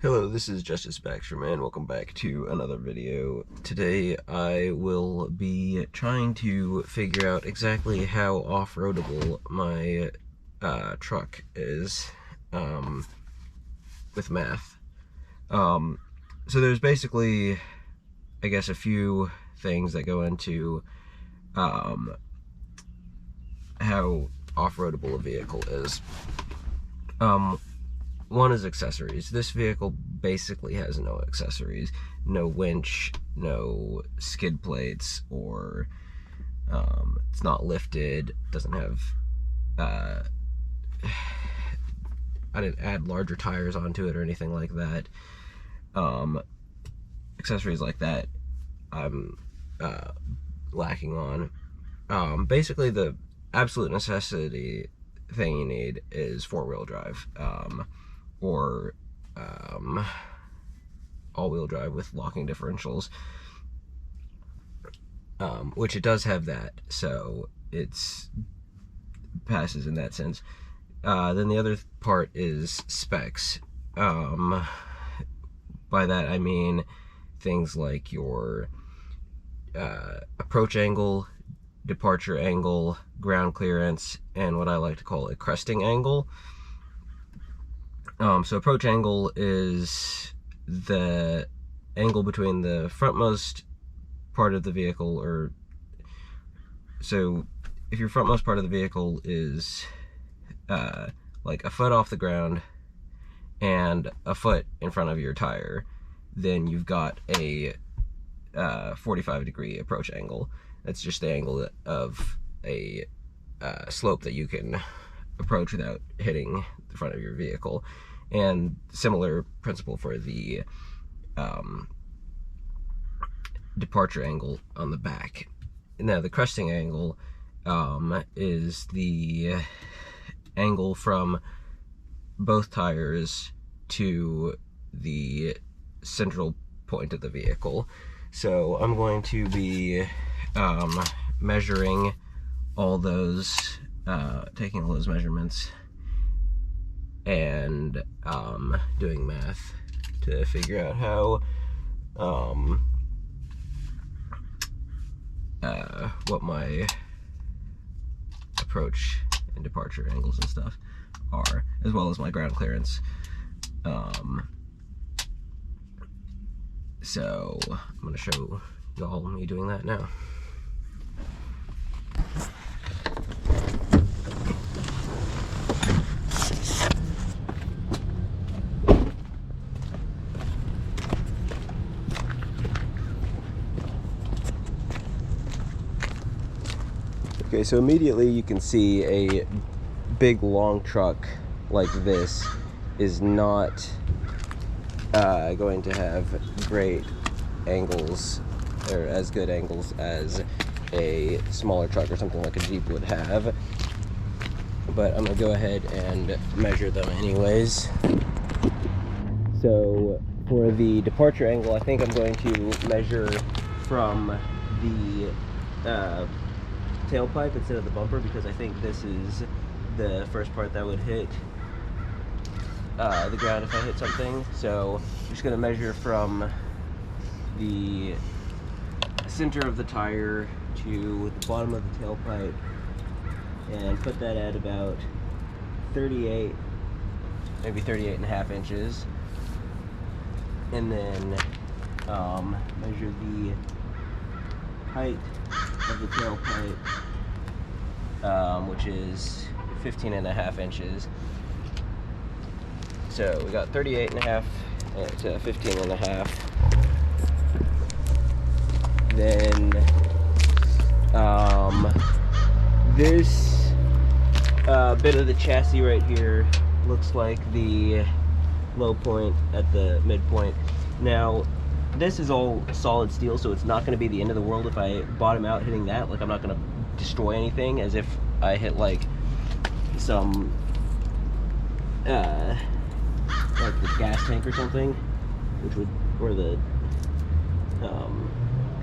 Hello, this is Justice Baxterman. Welcome back to another video. Today I will be trying to figure out exactly how off-roadable my truck is with math. So there's basically, I guess, a few things that go into how off-roadable a vehicle is. One is accessories. This vehicle basically has no accessories. No winch, no skid plates, or it's not lifted, doesn't have, I didn't add larger tires onto it or anything like that. Accessories like that I'm lacking on. Basically the absolute necessity thing you need is four-wheel drive. Or all-wheel drive with locking differentials, which it does have that, so it's passes in that sense. Then the other part is specs. By that I mean things like your approach angle, departure angle, ground clearance, and what I like to call a cresting angle. So approach angle is the angle between the frontmost part of the vehicle, or so if your frontmost part of the vehicle is like a foot off the ground and a foot in front of your tire, then you've got a 45-degree approach angle. That's just the angle of a slope that you can approach without hitting the front of your vehicle. And similar principle for the departure angle on the back. Now the cresting angle is the angle from both tires to the central point of the vehicle. So I'm going to be measuring all those, taking all those measurements and doing math to figure out how what my approach and departure angles and stuff are, as well as my ground clearance. So I'm gonna show y'all me doing that now. Okay, so immediately you can see a big long truck like this is not going to have great angles, or as good angles as a smaller truck or something like a Jeep would have. But I'm gonna go ahead and measure them anyways. So for the departure angle, I think I'm going to measure from the tailpipe instead of the bumper, because I think this is the first part that would hit the ground if I hit something. So I'm just going to measure from the center of the tire to the bottom of the tailpipe and put that at about 38, maybe 38.5 inches, and then measure the height of the tailpipe, which is 15.5 inches. So we got 38.5 to 15.5. Then this bit of the chassis right here looks like the low point at the midpoint. Now this is all solid steel, so it's not going to be the end of the world if I bottom out hitting that. Like, I'm not going to destroy anything as if I hit like some like the gas tank or something, which would, or the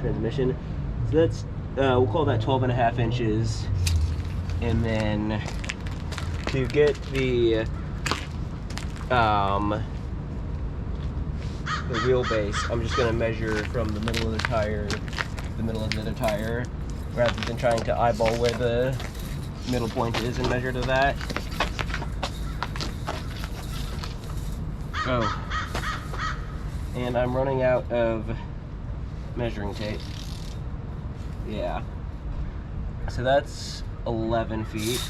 transmission. So that's we'll call that 12.5 inches. And then to get the the wheelbase, I'm just going to measure from the middle of the tire to the middle of the other tire, rather than trying to eyeball where the middle point is and measure to that. Oh, and I'm running out of measuring tape. Yeah, so that's 11 feet.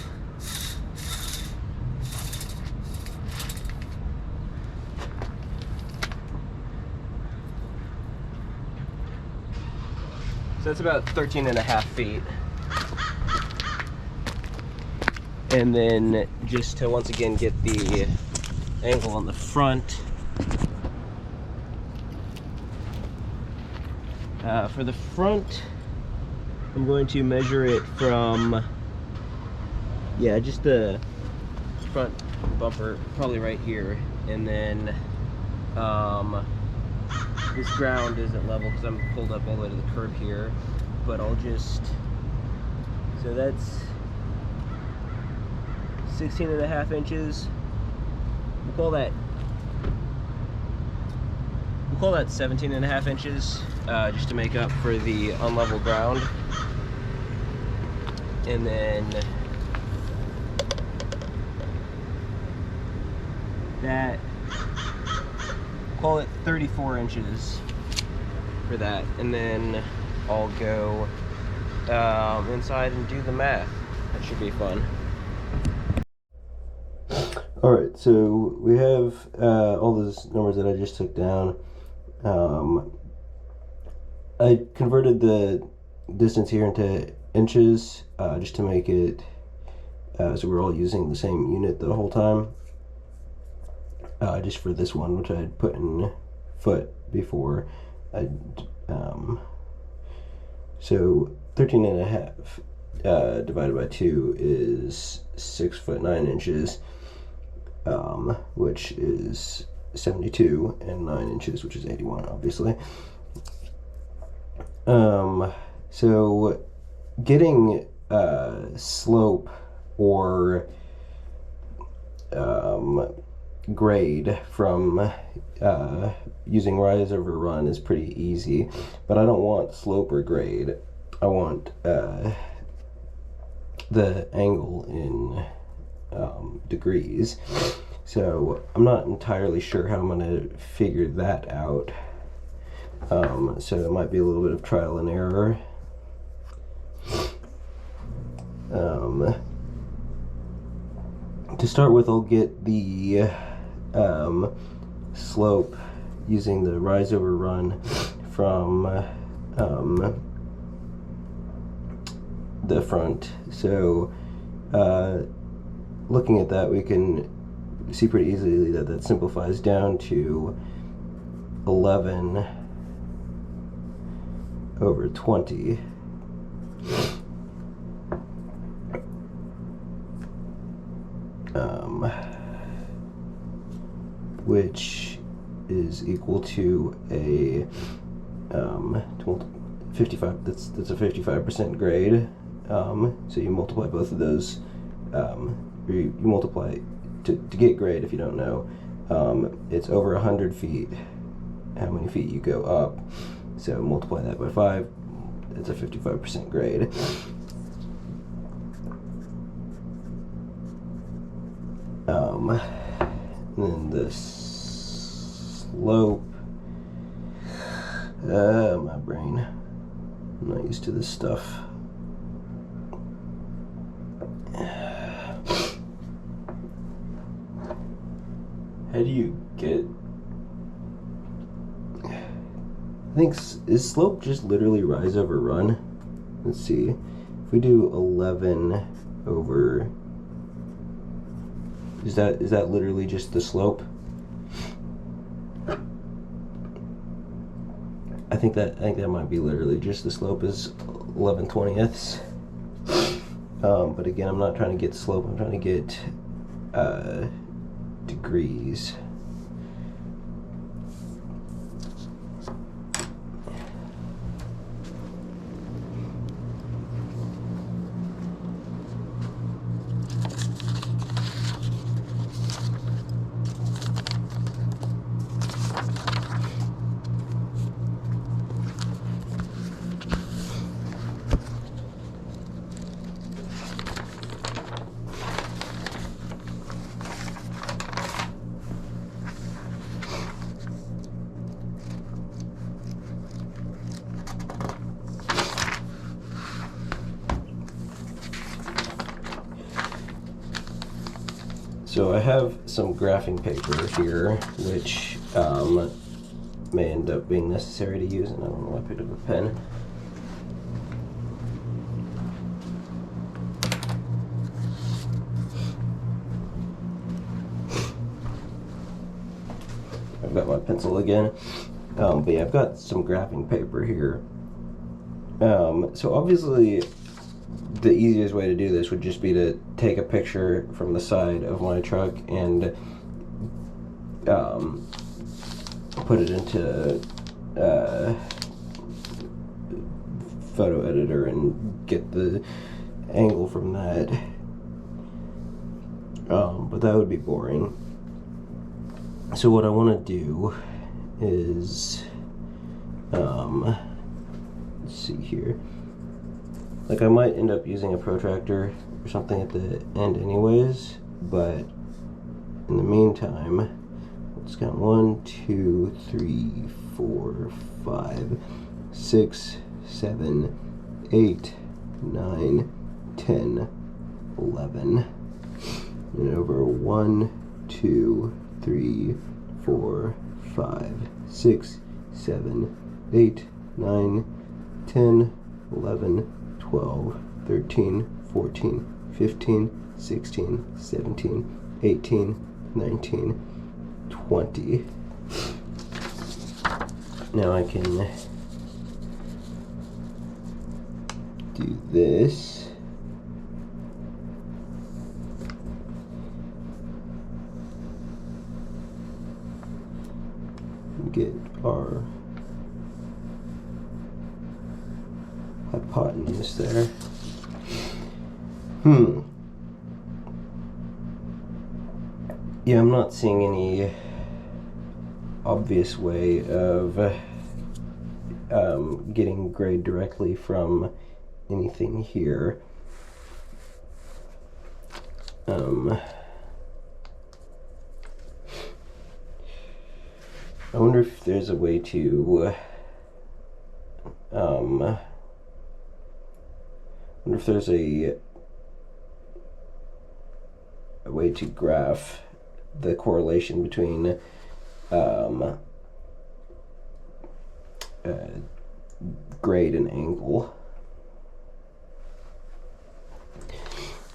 So that's about 13 and a half feet. And then just to once again get the angle on the front, for the front, I'm going to measure it from, yeah, just the front bumper, probably right here. And then this ground isn't level because I'm pulled up all the way to the curb here, but I'll just, so that's 16 and a half inches. We'll call that 17 and a half inches, just to make up for the unlevel ground. And then that, call it 34 inches for that, and then I'll go inside and do the math. That should be fun. Alright, so we have all those numbers that I just took down. I converted the distance here into inches, just to make it so we're all using the same unit the whole time. Just for this one, which I had put in foot before. So 13 and a half divided by 2 is 6 foot 9 inches, which is 72, and 9 inches, which is 81, obviously. So getting slope or grade from using rise over run is pretty easy, but I don't want slope or grade. I want the angle in degrees. So I'm not entirely sure how I'm going to figure that out. So it might be a little bit of trial and error. To start with, I'll get the slope using the rise over run from the front. So looking at that, we can see pretty easily that that simplifies down to 11 over 20. Which is equal to a 55. That's a 55% grade. So you multiply both of those. You multiply to get grade. If you don't know, it's over 100 feet. How many feet you go up? So multiply that by 5. It's a 55% grade. And then the slope, my brain, I'm not used to this stuff. How do you get, I think, is slope just literally rise over run? Let's see, if we do 11 over, is that literally just the slope? I think that might be literally just the slope is 11/20ths. But again, I'm not trying to get slope. I'm trying to get degrees. So I have some graphing paper here, which may end up being necessary to use, and I don't know, I picked up a pen. I've got my pencil again. But yeah, I've got some graphing paper here. So obviously the easiest way to do this would just be to take a picture from the side of my truck and put it into photo editor and get the angle from that. But that would be boring. So what I want to do is, let's see here. Like, I might end up using a protractor or something at the end anyways, but in the meantime, let's count 1, 2, 3, 4, 5, 6, 7, 8, 9, 10, 11, and over 1, 2, 3, 4, 5, 6, 7, 8, 9, 10, 11, 12, 13, 14, 15, 16, 17, 18, 19, 20. Now I can do this. Get our hypotenuse there. Yeah, I'm not seeing any obvious way of getting grade directly from anything here. I wonder if there's a way to wonder if there's a way to graph the correlation between grade and angle.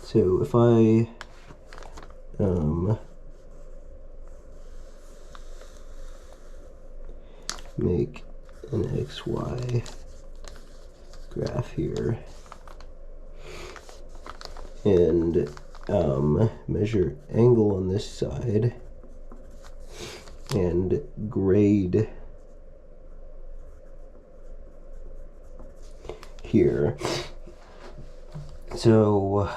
So if I make an XY graph here and measure angle on this side and grade here. So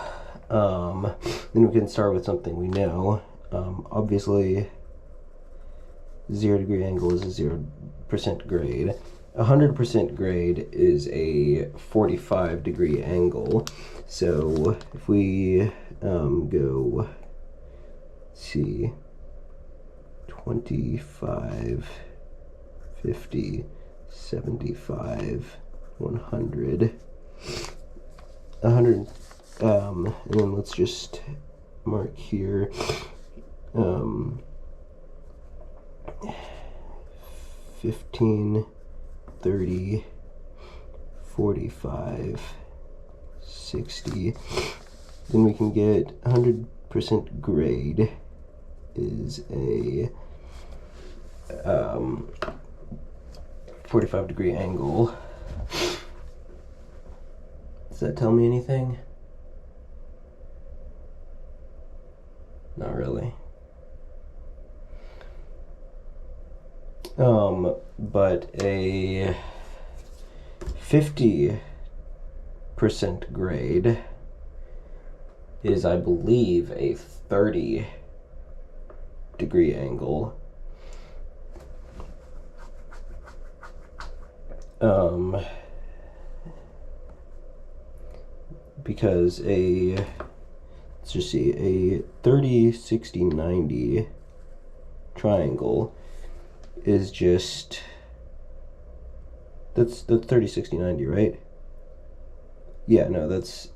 then we can start with something we know. Obviously 0 degree angle is a 0% grade. 100% grade is a 45 degree angle. So if we go, let's see, 25, 50, 75, 100, 100, and then let's just mark here 15, 30, 45, 60. Then we can get 100% grade is a 45 degree angle. Does that tell me anything? Not really. But a 50% grade is, I believe, a 30 degree angle. Because let's just see, a 30, 60, 90 triangle is just, that's 30, 60, 90, right? Yeah, no, that's,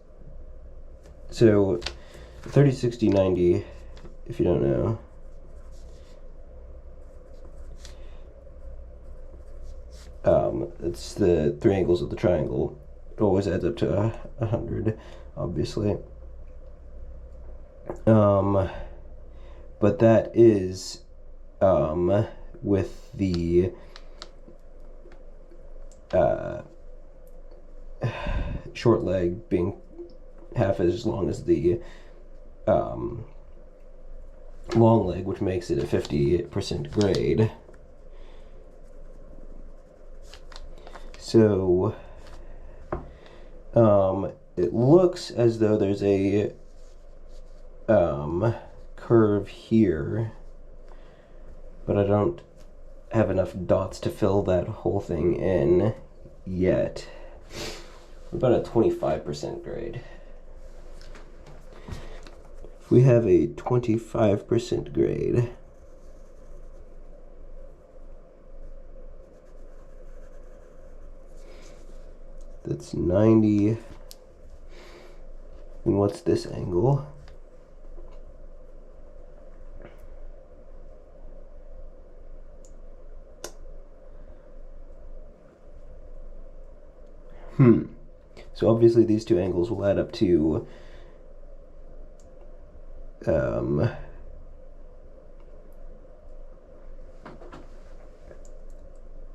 so 30, 60, 90 if you don't know. It's the three angles of the triangle. It always adds up to 100, obviously. But that is with the short leg being half as long as the long leg, which makes it a 50% grade. So it looks as though there's a curve here, but I don't have enough dots to fill that whole thing in yet. About a 25% grade. If we have a 25% grade, that's 90. And what's this angle? So obviously these two angles will add up to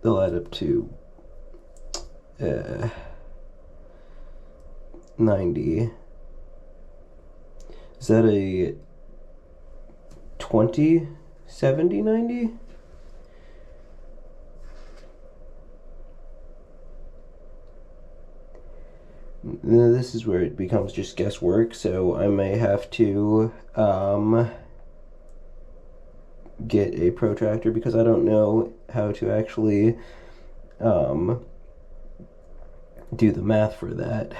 they'll add up to 90. Is that a 20, 70, 90? This is where it becomes just guesswork, so I may have to get a protractor because I don't know how to actually do the math for that.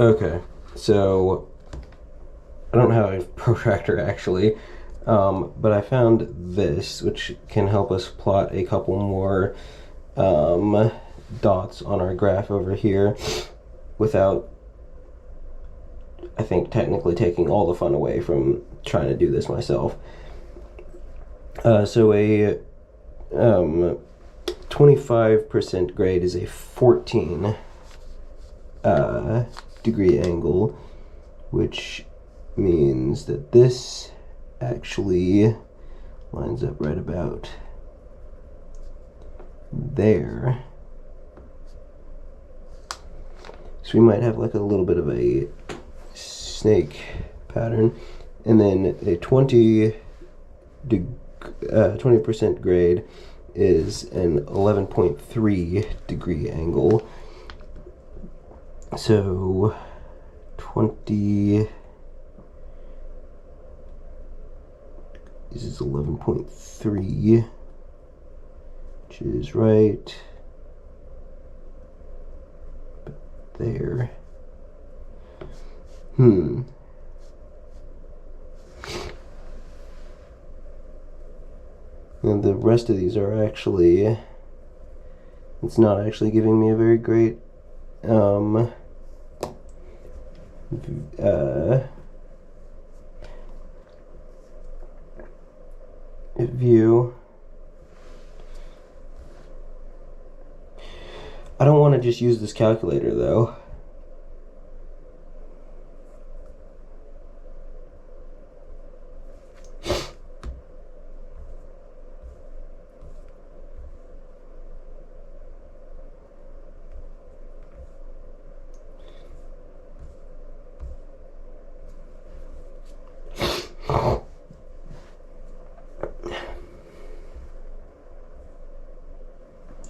Okay, so I don't have a protractor actually, but I found this, which can help us plot a couple more dots on our graph over here without I think, technically taking all the fun away from trying to do this myself. So a 25% grade is a 14 degree angle, which means that this actually lines up right about there. So we might have like a little bit of a snake pattern, and then a 20% grade is an 11.3 degree angle. So 20, this is 11.3, which is right there. And the rest of these are actually, it's not actually giving me a very great view. I don't want to just use this calculator though.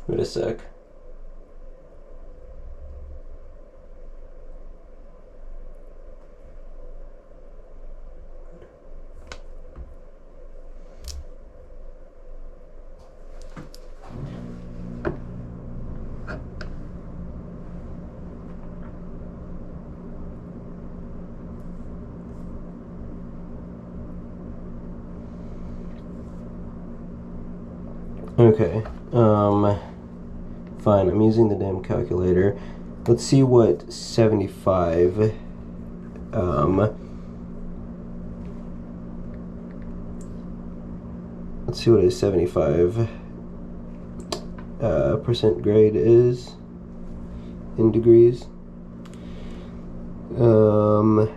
Wait a sec. Okay, fine, I'm using the damn calculator. Let's see what 75, let's see what a 75 percent grade is in degrees. In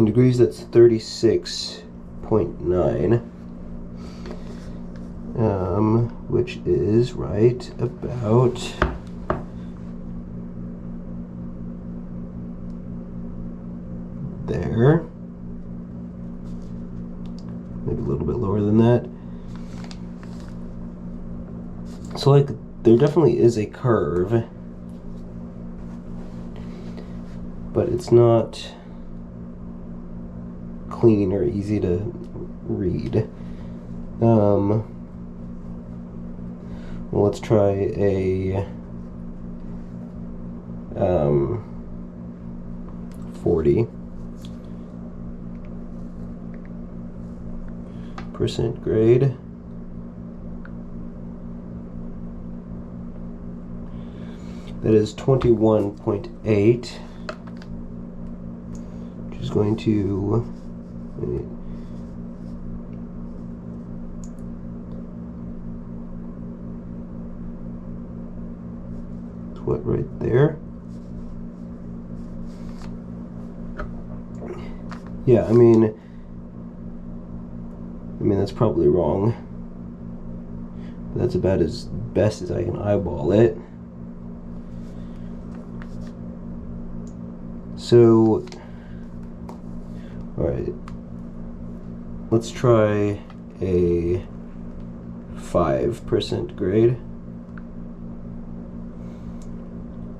degrees, that's 36.9. Which is right about there. Maybe a little bit lower than that. So like, there definitely is a curve, but it's not clean or easy to read. Well, let's try a 40% grade. That is 21.8, which is going to, what, right there? Yeah, I mean that's probably wrong. But that's about as best as I can eyeball it. So, all right, let's try a 5% grade.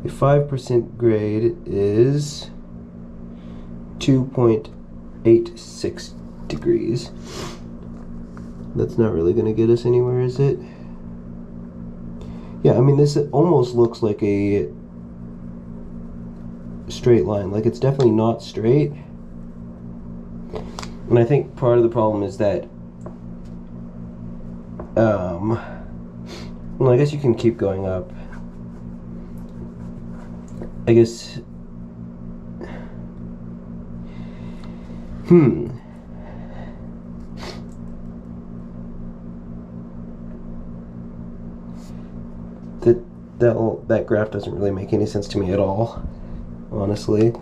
A 5% grade is 2.86 degrees. That's not really going to get us anywhere, is it? Yeah, I mean, this almost looks like a straight line. Like, it's definitely not straight. And I think part of the problem is that, well, I guess you can keep going up. That graph doesn't really make any sense to me at all, honestly.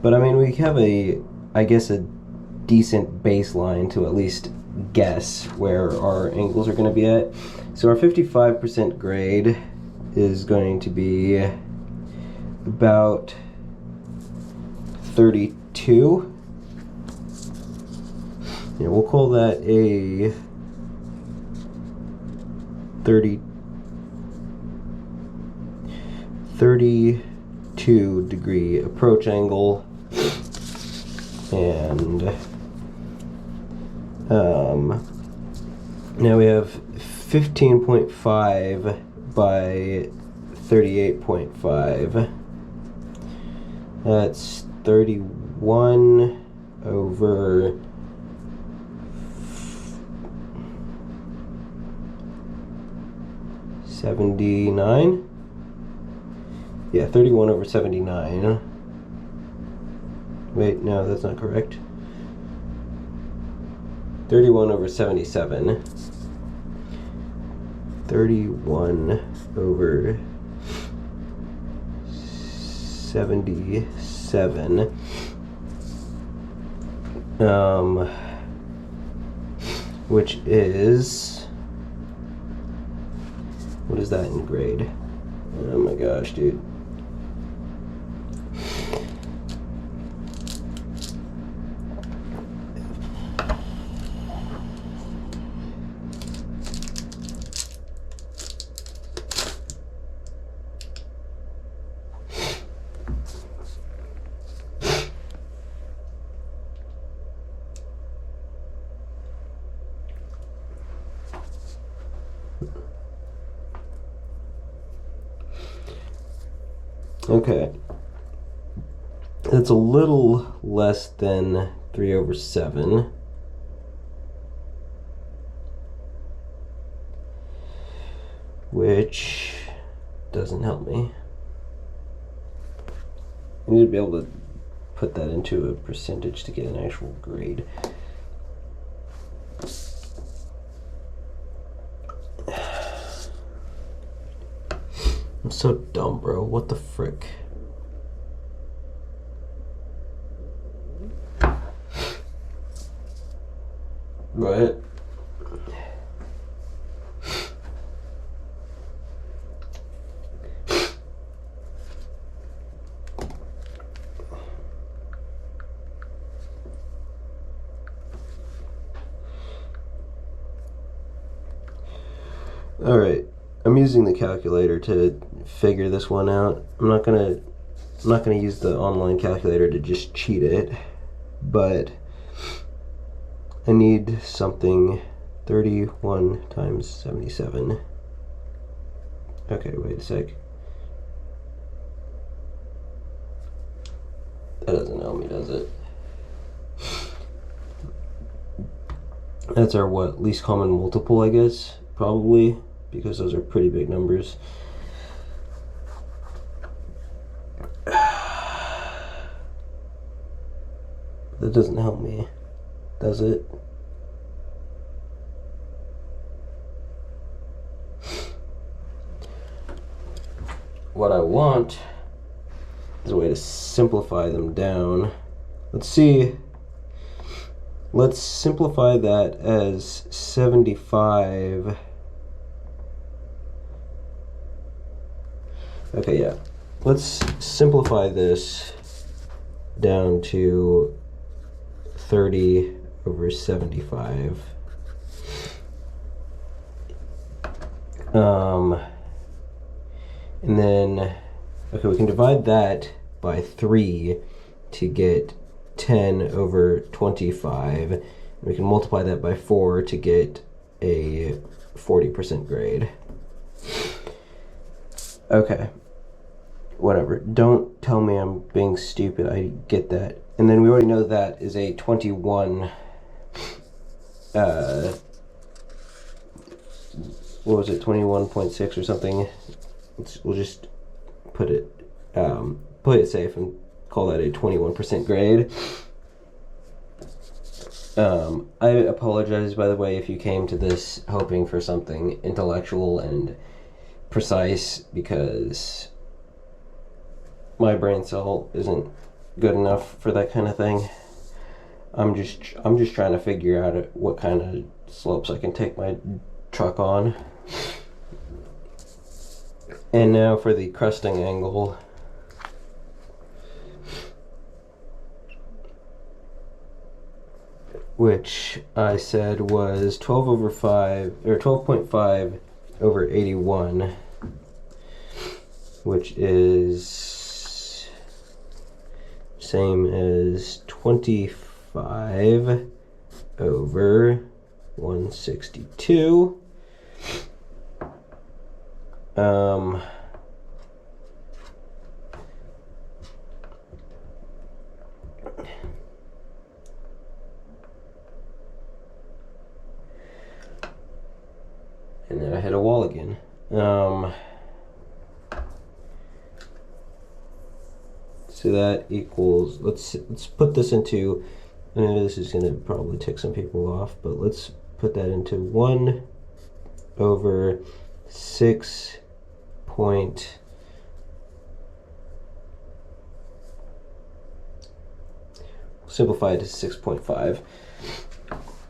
But I mean, we have I guess a decent baseline to at least guess where our angles are going to be at. So our 55% grade is going to be about 32. Yeah, we'll call that a 32 degree approach angle, and now we have 15.5 by 38.5. That's 31 over 79. Yeah, 31 over 79. Wait, no, that's not correct. 31 over 77. 31 over 77. Which is, what is that in grade? Oh my gosh, dude. Okay, that's a little less than 3 over 7. Which doesn't help me. I need to be able to put that into a percentage to get an actual grade. I'm so dumb, bro. What the frick? Right? All right. I'm using the calculator to figure this one out. I'm not gonna use the online calculator to just cheat it, but I need something. 31 times 77. Okay, wait a sec. That doesn't help me, does it? That's our what? Least common multiple, I guess, probably, because those are pretty big numbers. That doesn't help me, does it? What I want is a way to simplify them down. Let's see. Let's simplify that as 75. Okay, yeah. Let's simplify this down to 30 over 75. And then, okay, we can divide that by 3 to get 10 over 25. We can multiply that by 4 to get a 40% grade. Okay, whatever. Don't tell me I'm being stupid. I get that. And then we already know that is a 21, what was it, 21.6 or something? We'll just put it play it safe and call that a 21% grade. I apologize, by the way, if you came to this hoping for something intellectual and precise, because my brain cell isn't good enough for that kind of thing. I'm just trying to figure out what kind of slopes I can take my truck on. And now for the cresting angle. Which I said was 12 over 5, or 12.5 over 81, which is same as 25 over 162. And then I hit a wall again. So that equals, let's put this into, I know this is going to probably tick some people off, but let's put that into 1 over 6 point, simplify it to 6.5,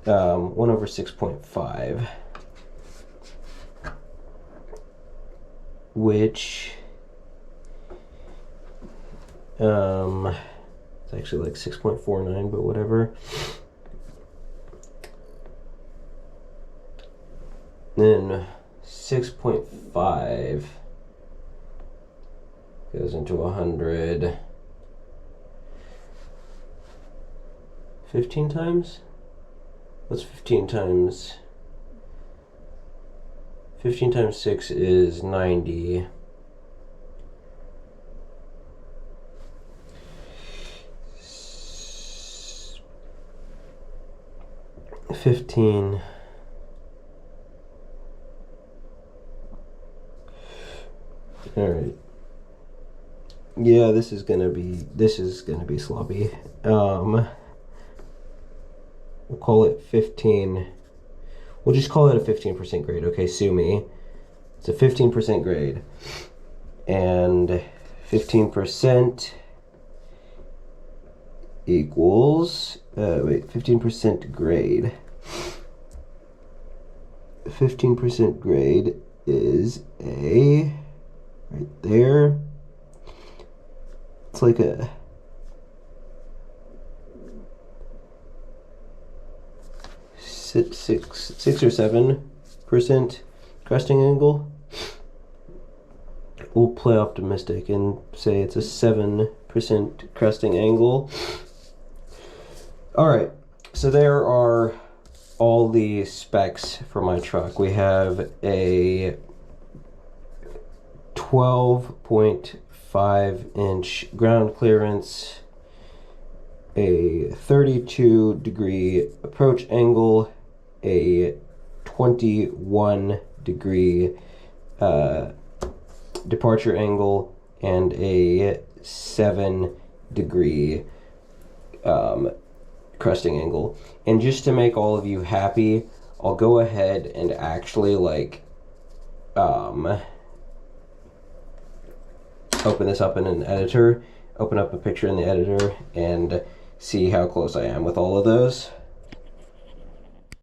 1 over 6.5, which it's actually like 6.49, but whatever. Then 6.5 goes into 100 15 times? What's 15 times? 15 times 6 is 90. 15. All right. Yeah, this is gonna be sloppy. We'll call it 15. We'll just call it a 15% grade. Okay, sue me. It's a 15% grade, and 15% equals 15% grade. 15% grade is a right there. It's like a six or 7% cresting angle. We'll play optimistic and say it's a 7% cresting angle. All right, so there are all the specs for my truck. We have a 12.5-inch ground clearance, a 32-degree approach angle, a 21-degree departure angle, and a 7-degree cresting angle. And just to make all of you happy, I'll go ahead and actually open this up in an editor, open up a picture in the editor, and see how close I am with all of those.